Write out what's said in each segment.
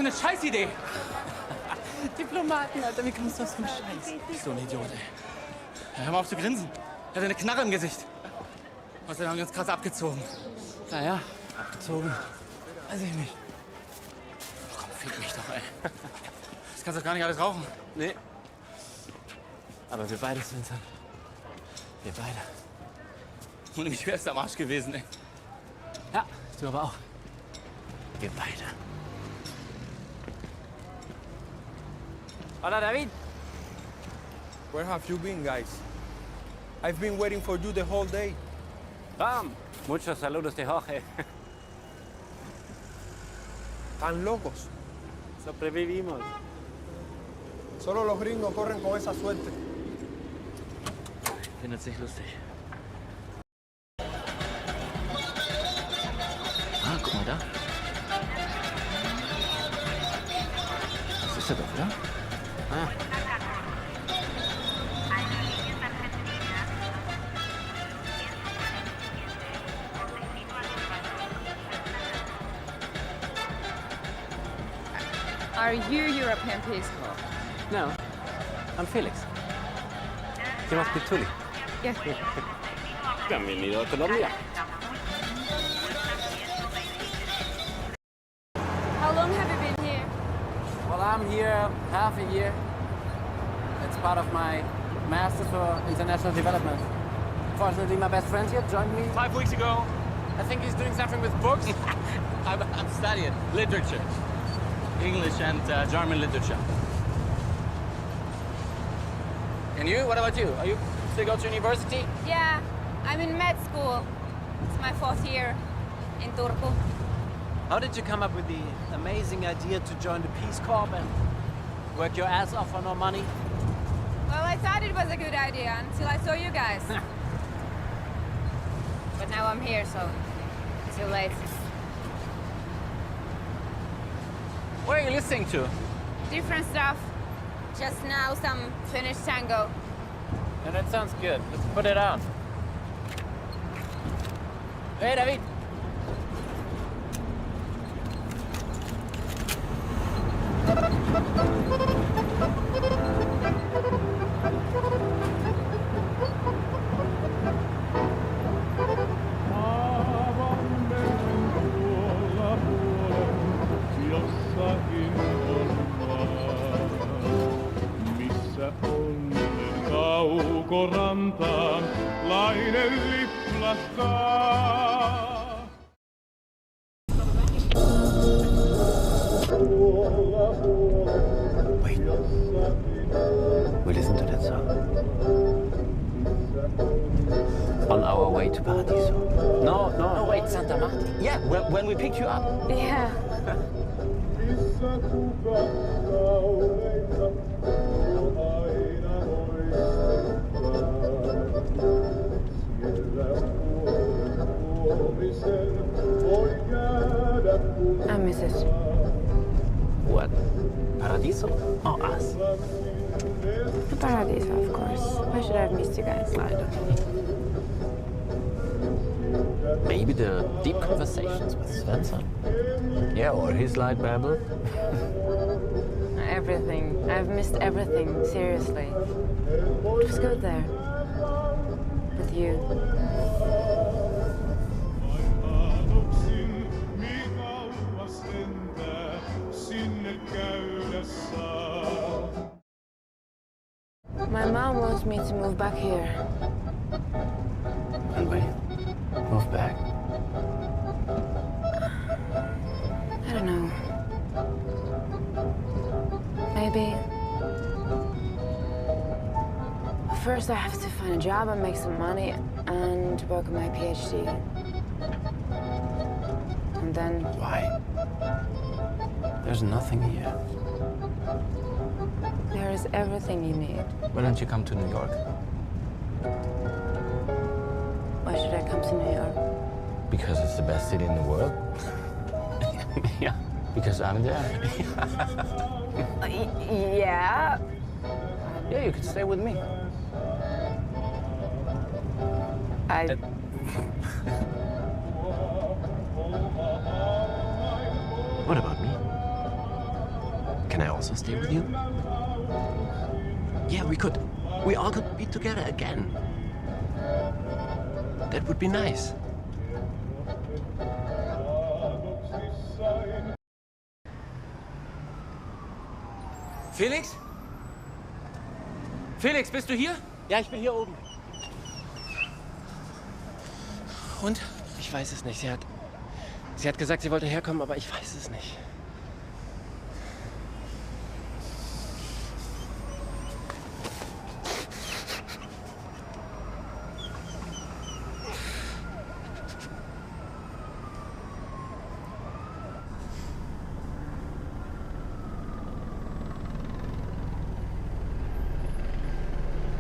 für eine Scheißidee? Diplomaten, Alter, wie kommst du aus dem Scheiß? So ein Idiot, ey. Hör mal auf zu grinsen. Er hat eine Knarre im Gesicht. Außerdem haben wir uns krass abgezogen. Naja, abgezogen. Weiß ich nicht. Oh, komm, fick mich doch, ey. Das kannst du doch gar nicht alles rauchen. Nee. Aber wir beide sind es. Wir beide. Und ich wär's am Arsch gewesen, ey. Ja, du aber auch. Wir beide. Hola, David. Where have you been, guys? I've been waiting for you the whole day. Muchos saludos de Jorge. Tan locos. Sobrevivimos. Solo los gringos corren con esa suerte. Findet sich lustig. Ah, guck mal da. Das ist er doch, oder? Ah. Are you European Peace Corps? No, I'm Felix. You must be Tully. Yes. Bienvenido a Colombia. How long have you been here? Well, I'm here half a year. It's part of my Masters for International Development. Fortunately, my best friend here joined me 5 weeks ago. I think he's doing something with books. I'm studying literature. English and German literature. And you? What about you? Are you still go to university? Yeah, I'm in med school. It's my 4th year in Turku. How did you come up with the amazing idea to join the Peace Corps and work your ass off for no money? Well, I thought it was a good idea until I saw you guys. But now I'm here, so it's too late. What are you listening to? Different stuff. Just now, some Finnish tango. Yeah, that sounds good. Let's put it on. Hey, David. Rantaan lainen liplahtaa. Wait. We listen to that song. On our way to Paradiso. No, wait, Santa Marta. Yeah, when we picked you up. Yeah. I miss it. What? Paradiso? Or us? Paradiso, of course. Why should I have missed you guys? Leider. Maybe the deep conversations with Svensson. Yeah, or his light babble. Everything. I've missed everything, seriously. It was good there. With you. My mom wants me to move back here. And we move back. I don't know. Maybe. First I have to find a job and make some money and work on my PhD. And then... Why? There's nothing here. There is everything you need. Why don't you come to New York? Why should I come to New York? Because it's the best city in the world. Yeah. Because I'm there. Yeah. Yeah, you could stay with me. What about me? also stay with you? Yeah, we could. We all could be together again. That would be nice. Felix? Felix, bist du hier? Ja, ich bin hier oben. Und? Ich weiß es nicht. Sie hat gesagt, sie wollte herkommen, aber ich weiß es nicht.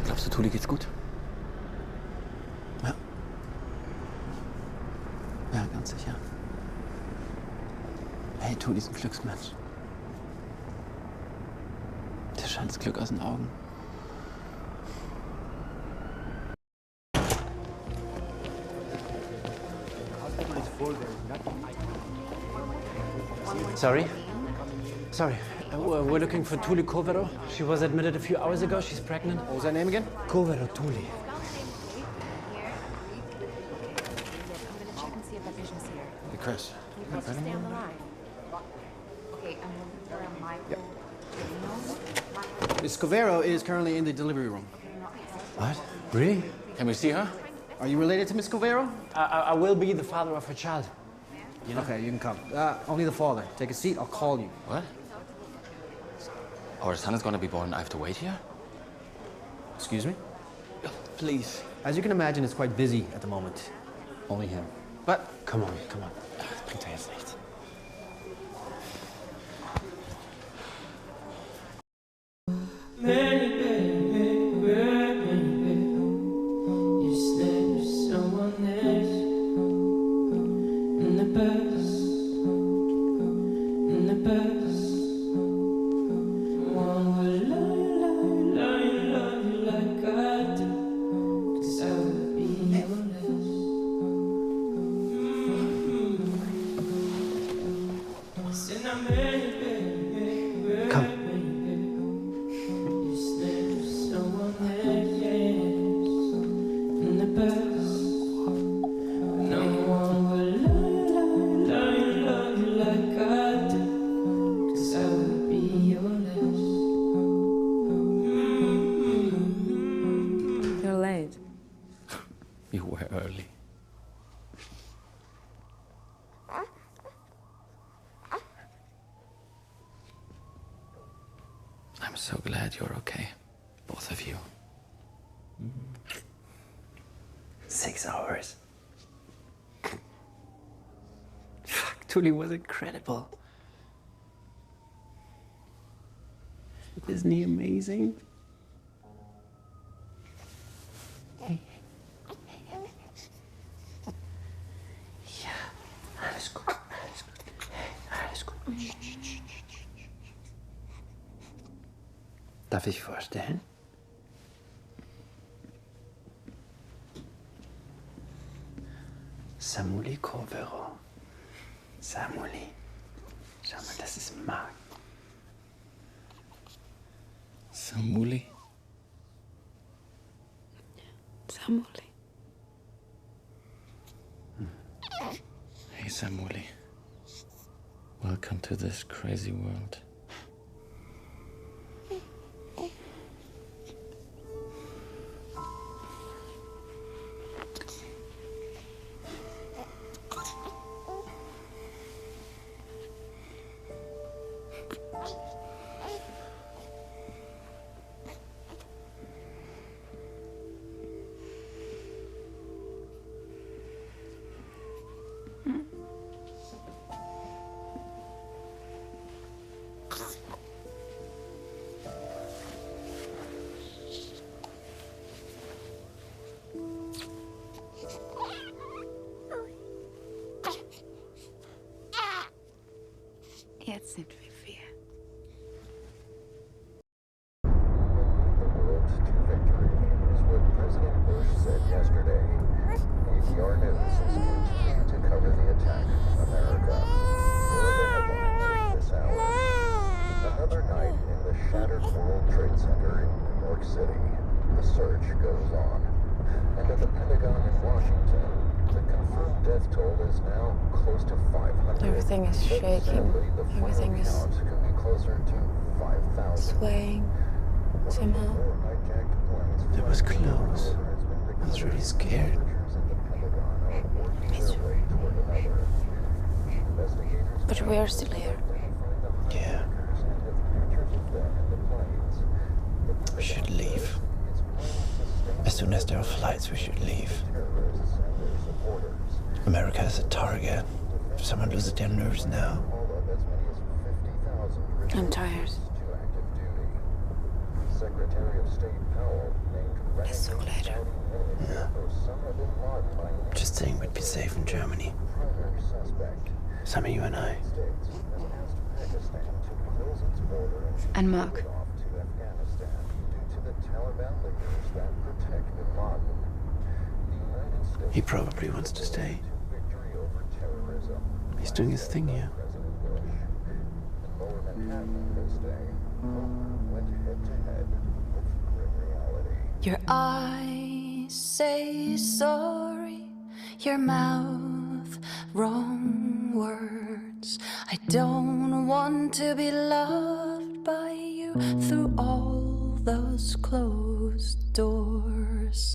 Glaubst du, Tuli geht's gut? Ja. Ja, ganz sicher. Hey, Tuli ist ein Glücksmensch. Der scheint das Glück aus den Augen. Sorry? Sorry. We're looking for Tuli Kovero. She was admitted a few hours ago. She's pregnant. What was her name again? Kovero Tuli. Hey, Chris. Miss Covero is currently in the delivery room. What? Really? Can we see her? Are you related to Miss Covero? I will be the father of her child. You know? Okay, you can come. Only the father. Take a seat, I'll call you. What? Our son is gonna be born. I have to wait here? Excuse me? Please. As you can imagine, it's quite busy at the moment. Only him. But, come on. Das bringt ja jetzt nichts. You're late. You were early. I'm so glad you're okay. Both of you. 6 hours. Fuck, Tuli was incredible. Isn't he amazing? Ja, alles gut. Alles gut. Darf ich vorstellen? Samuli Kovero. Samuli. Schau mal, das ist Mark. Samuli? Samuli. Hey, Samuli. Welcome to this crazy world. Jetzt sind wir vier. The world to victory is what President Bush said yesterday. ATR News is continuing to cover the attack on America. Here are the headlines this hour. Another night York City, the search goes on. And at the Pentagon in Washington, the confirmed death toll is now close to 500. Everything is But shaking. sadly, the Everything final is count could be closer to 5,000. swaying somehow. It was close. I was really scared. But we are still here. Yeah. We should leave. As soon as there are flights, we should leave. America is a target. If someone loses their nerves now. I'm tired. Let's talk later. Just saying we'd be safe in Germany. Some of you and I. And Mark. He probably wants to stay. He's doing his thing here. Your eyes say sorry, your mouth wrong words. I don't want to be loved by you through all those closed doors.